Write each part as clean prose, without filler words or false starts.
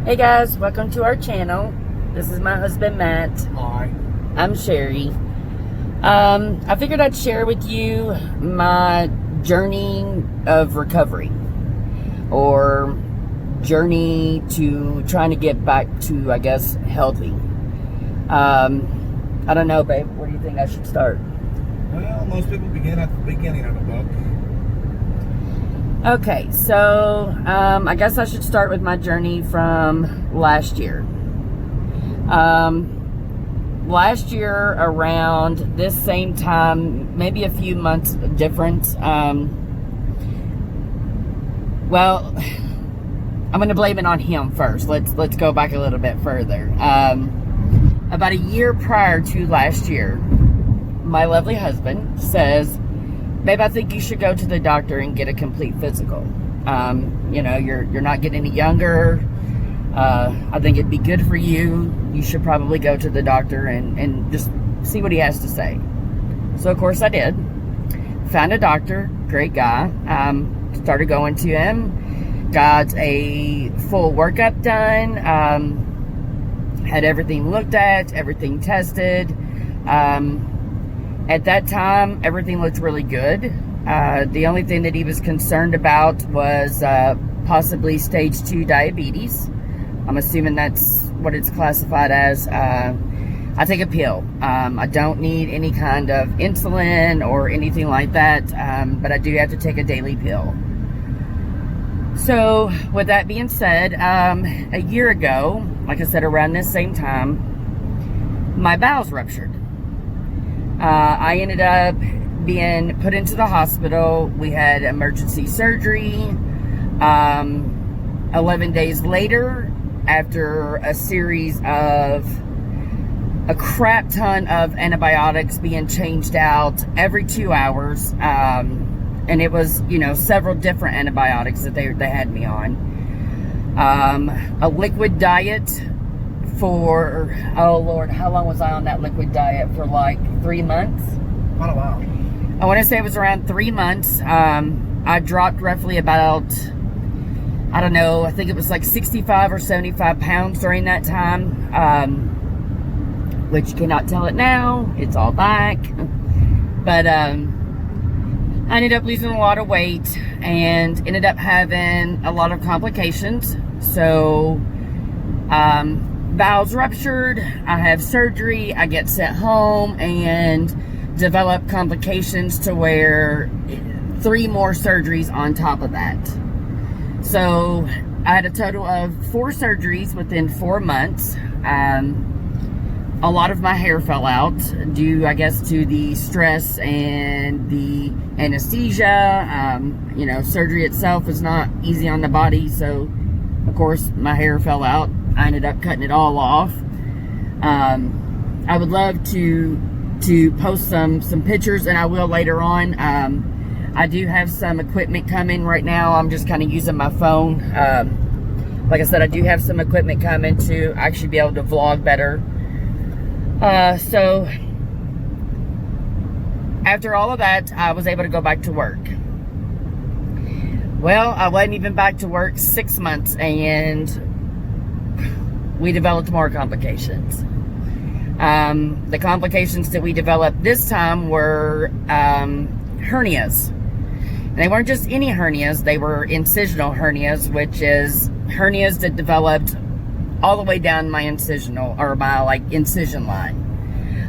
Hey guys, welcome to our channel. This is my husband Matt. Hi. I'm Sherry. I figured I'd share with you my journey of recovery, or journey to trying to get back to, I guess, healthy. I don't know, babe. Where do you think I should start? Well, most people begin at the beginning of the book. Okay, so I guess I should start with my journey from last year. Last year, around this same time, maybe a few months difference. Well, I'm going to blame it on him first. Let's go back a little bit further. About a year prior to last year, my lovely husband says, "Babe, I think you should go to the doctor and get a complete physical. You know, you're not getting any younger. I think it'd be good for you. You should probably go to the doctor and just see what he has to say." So, of course, I did. Found a doctor, great guy. Started going to him. Got a full workup done. Had everything looked at, everything tested. At that time, everything looked really good. The only thing that he was concerned about was possibly stage 2 diabetes. I'm assuming that's what it's classified as. I take a pill. I don't need any kind of insulin or anything like that, but I do have to take a daily pill. So, with that being said, a year ago, like I said, around this same time, my bowels ruptured. I ended up being put into the hospital. We had emergency surgery. 11 days later, after a series of a crap ton of antibiotics being changed out every 2 hours, and it was, you know, several different antibiotics that they had me on. A liquid diet for, oh Lord, how long was I on that liquid diet? For like 3 months? Quite a while. I want to say it was around 3 months. I dropped roughly about, I don't know, I think it was like 65 or 75 pounds during that time. Which you cannot tell it now. It's all back. But I ended up losing a lot of weight and ended up having a lot of complications. So, bowels ruptured, I have surgery, I get sent home and develop complications to where 3 more surgeries on top of that. So I had a total of 4 surgeries within 4 months. A lot of my hair fell out due, I guess, to the stress and the anesthesia. You know, surgery itself is not easy on the body, so of course my hair fell out. I ended up cutting it all off. I would love to post some pictures, and I will later on. I do have some equipment coming right now. I'm just kind of using my phone. Like I said, I do have some equipment coming to actually be able to vlog better. So after all of that, I was able to go back to work. Well, I wasn't even back to work 6 months, and we developed more complications. The complications that we developed this time were hernias. And they weren't just any hernias, they were incisional hernias, which is hernias that developed all the way down my incisional, or my like incision line.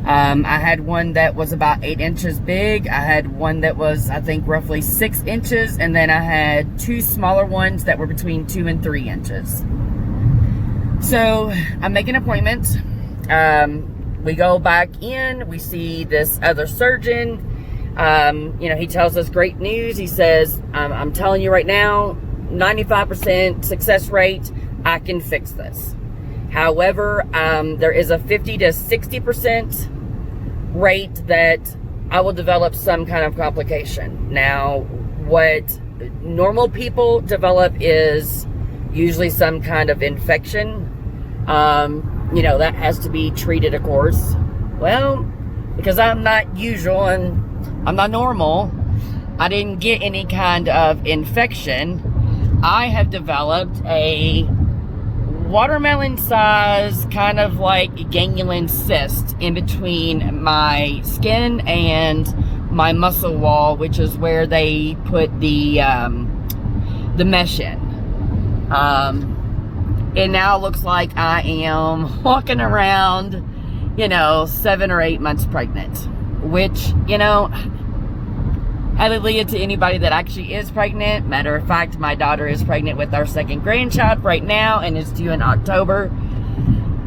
I had one that was about 8 inches big. I had one that was, I think, roughly 6 inches, and then I had 2 smaller ones that were between 2 and 3 inches. So I make an appointment. We go back in, we see this other surgeon. You know, he tells us great news. He says, I'm telling you right now, 95% success rate, I can fix this. However, there is a 50 to 60% rate that I will develop some kind of complication. Now, what normal people develop is usually some kind of infection. You know, that has to be treated, of course. Well, because I'm not usual and I'm not normal, I didn't get any kind of infection. I have developed a watermelon size, kind of like ganglion cyst in between my skin and my muscle wall, which is where they put the mesh in. It now looks like I am walking around, 7 or 8 months pregnant, which, hallelujah to anybody that actually is pregnant. Matter of fact, my daughter is pregnant with our second grandchild right now and is due in October.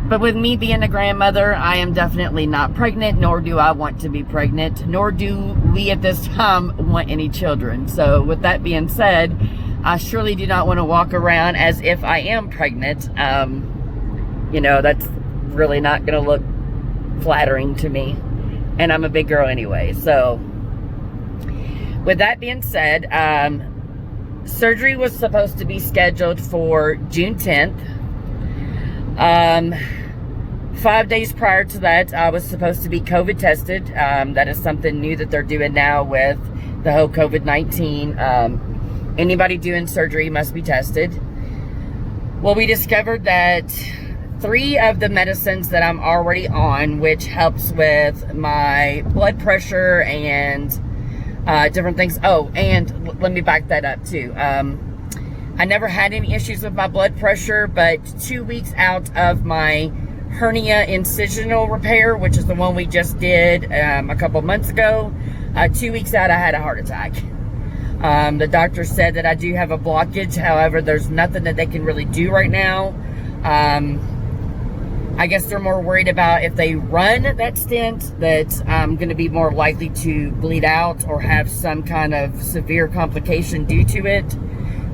But with me being a grandmother, I am definitely not pregnant, nor do I want to be pregnant, nor do we at this time want any children. So with that being said, I surely do not want to walk around as if I am pregnant. That's really not going to look flattering to me. And I'm a big girl anyway, so... With that being said, surgery was supposed to be scheduled for June 10th. 5 days prior to that, I was supposed to be COVID tested. That is something new that they're doing now with the whole COVID-19. Anybody doing surgery must be tested. Well, we discovered that 3 of the medicines that I'm already on, which helps with my blood pressure and different things. Oh, and let me back that up too. I never had any issues with my blood pressure, but 2 weeks out of my hernia incisional repair, which is the one we just did a couple months ago, 2 weeks out, I had a heart attack. The doctor said that I do have a blockage. However, there's nothing that they can really do right now. I guess they're more worried about if they run that stent that I'm going to be more likely to bleed out or have some kind of severe complication due to it.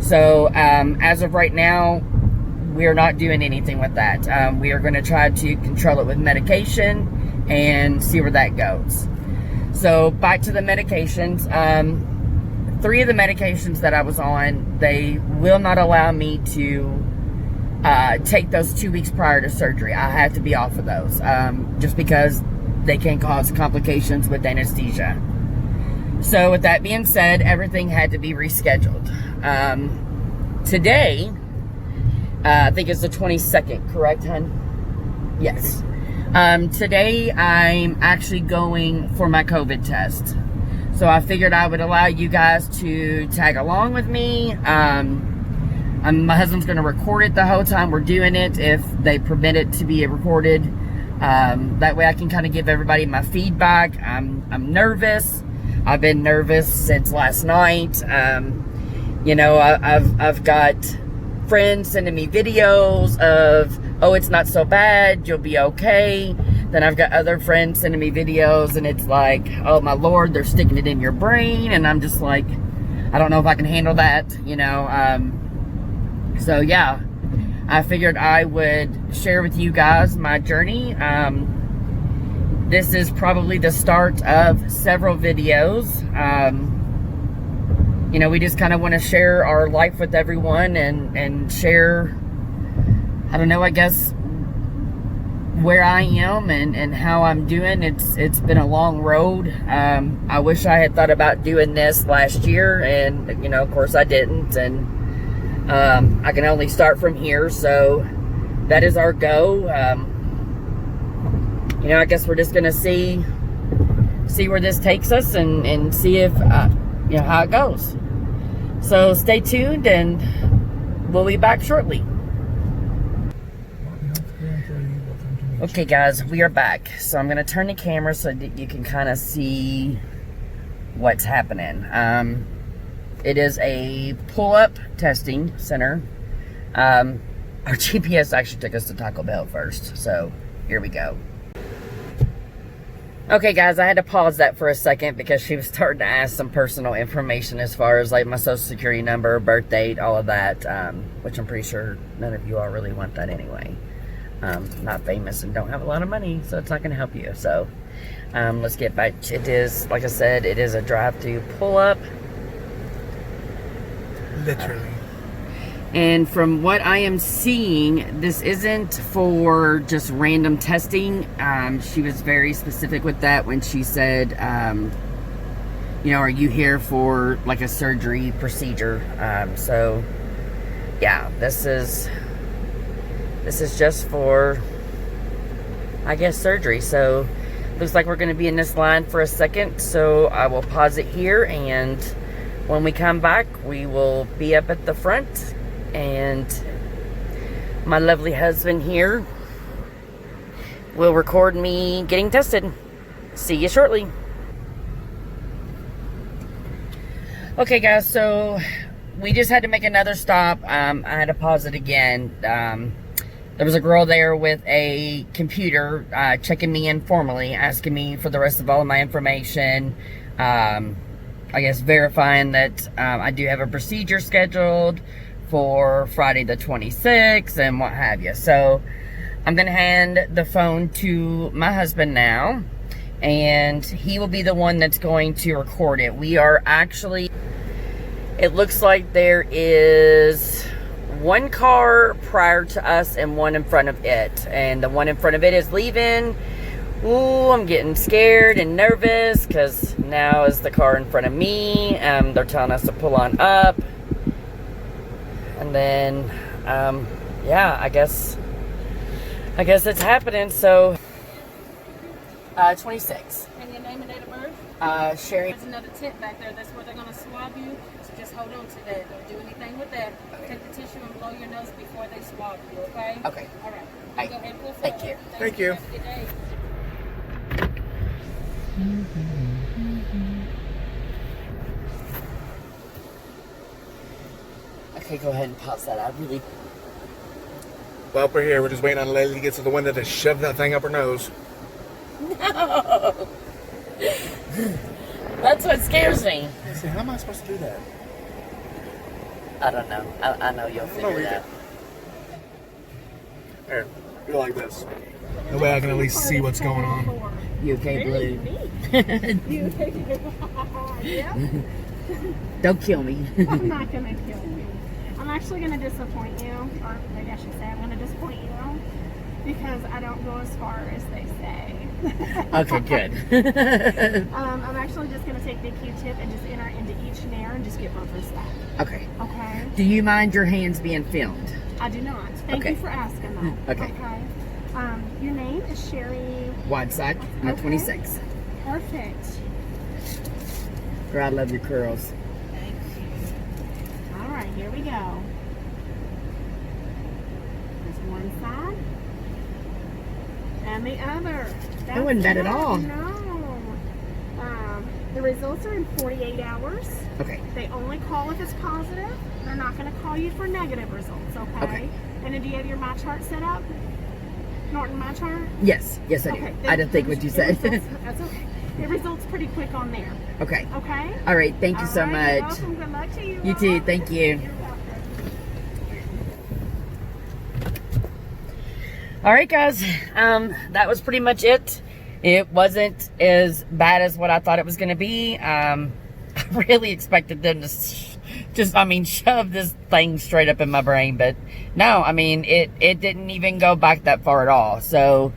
So as of right now, we're not doing anything with that. We are going to try to control it with medication and see where that goes. So back to the medications. 3 of the medications that I was on, they will not allow me to take those 2 weeks prior to surgery. I have to be off of those just because they can cause complications with anesthesia. So with that being said, everything had to be rescheduled. Today, I think it's the 22nd, correct, hon? Yes. Today, I'm actually going for my COVID test. So I figured I would allow you guys to tag along with me. My husband's going to record it the whole time we're doing it, if they permit it to be recorded. That way I can kind of give everybody my feedback. I'm nervous. I've been nervous since last night. I've got friends sending me videos of, oh, it's not so bad, you'll be okay. Then I've got other friends sending me videos and it's like, oh my Lord, they're sticking it in your brain. And I'm just like, I don't know if I can handle that, So yeah, I figured I would share with you guys my journey. This is probably the start of several videos. We just kind of want to share our life with everyone and share, I don't know, I guess, where I am and how I'm doing. It's been a long road. I wish I had thought about doing this last year, and of course I didn't, and I can only start from here, so that is our go. I guess we're just gonna see where this takes us and see if how it goes. So stay tuned and we'll be back shortly. Okay guys, we are back. So I'm gonna turn the camera so that you can kind of see what's happening. It is a pull-up testing center. Our GPS actually took us to Taco Bell first, so here we go. Okay guys, I had to pause that for a second because she was starting to ask some personal information as far as like my social security number, birth date, all of that, which I'm pretty sure none of you all really want that anyway. Not famous and don't have a lot of money, so it's not going to help you. So let's get back. It is, like I said, it is a drive-through pull-up. Literally. And from what I am seeing, this isn't for just random testing. She was very specific with that when she said, are you here for like a surgery procedure? So yeah, this is This is just for, I guess, surgery. So looks like we're going to be in this line for a second. So I will pause it here, and when we come back, we will be up at the front, and my lovely husband here will record me getting tested. See you shortly. Okay, guys, so we just had to make another stop. I had to pause it again. There was a girl there with a computer checking me in formally, asking me for the rest of all of my information. I guess verifying that I do have a procedure scheduled for Friday the 26th and what have you. So I'm going to hand the phone to my husband now, and he will be the one that's going to record it. We are actually, it looks like there is one car prior to us and one in front of it, and the one in front of it is leaving. Ooh, I'm getting scared and nervous because now is the car in front of me. They're telling us to pull on up, and then yeah, I guess it's happening. So 26. And your name and date of birth? Sherry. There's another tip back there. That's where they're going to swab you. So just hold on to that. Don't do anything with that. Take the tissue and blow your nose before they swab you, okay? Okay. All right. Hi. Go ahead and pull Thank forward. you. Thank you. Have a good day. Okay, go ahead and pause that. I really. Well, we're here. We're just waiting on a lady to get to the window to shove that thing up her nose. No! That's what scares me. See, how am I supposed to do that? I don't know. I know you'll figure it out. Here, go like this. That way I can at least see what's going on. You okay, Blue? You yeah. Don't kill me. I'm not going to kill you. I'm actually going to disappoint you. Or maybe I should say I'm going to disappoint you. Because I don't go as far as they say. Okay, good. I'm actually just going to take the Q-tip and just enter into each nair and just get both of that. Okay. Okay? Do you mind your hands being filmed? I do not. Thank Okay. you for asking that. Okay. Your name is Sherry. Wide side, not Okay. 26. Perfect. Girl, I love your curls. Thank you. All right, here we go. There's one side. And the other. That wasn't bad at all. No. The results are in 48 hours. Okay. They only call if it's positive. They're not going to call you for negative results, okay? Okay. And then do you have your My Chart set up? Norton My Chart? Yes, I do. Okay. I didn't think what you said. That's okay. It results pretty quick on there. Okay. Okay? All right. Thank you so All right, much. you're welcome. Good luck to you. You too. Mama. Thank you. You're welcome. All right, guys. That was pretty much it. It wasn't as bad as what I thought it was going to be. I really expected them to shove this thing straight up in my brain. But no, it didn't even go back that far at all. So,